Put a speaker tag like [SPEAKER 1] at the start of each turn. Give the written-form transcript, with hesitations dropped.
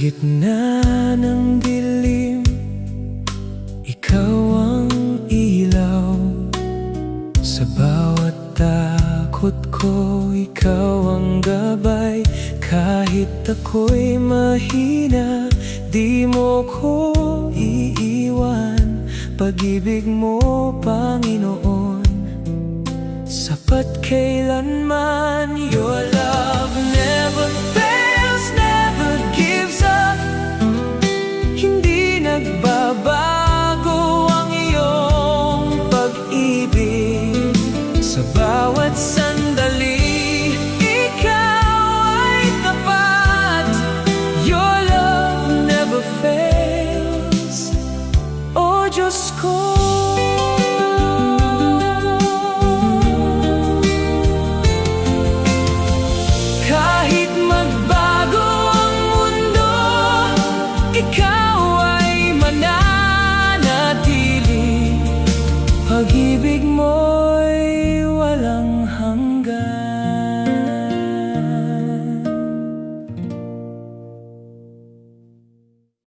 [SPEAKER 1] gitna ng dilim, ikaw ang ilaw. Sa bawat takot ko, ikaw ang gabay. Kahit ako'y mahina, di mo ko iiwan. Pag-ibig mo, Panginoon, sapat kailanman. Your love never fails, never gives up. Hindi nagbabago ang iyong pag-ibig. Sa bawat sandali, ikaw ay tapat. Your love never fails, O Diyos ko. Kahit magbago ang mundo, ikaw ay mananatili. Pag-ibig mo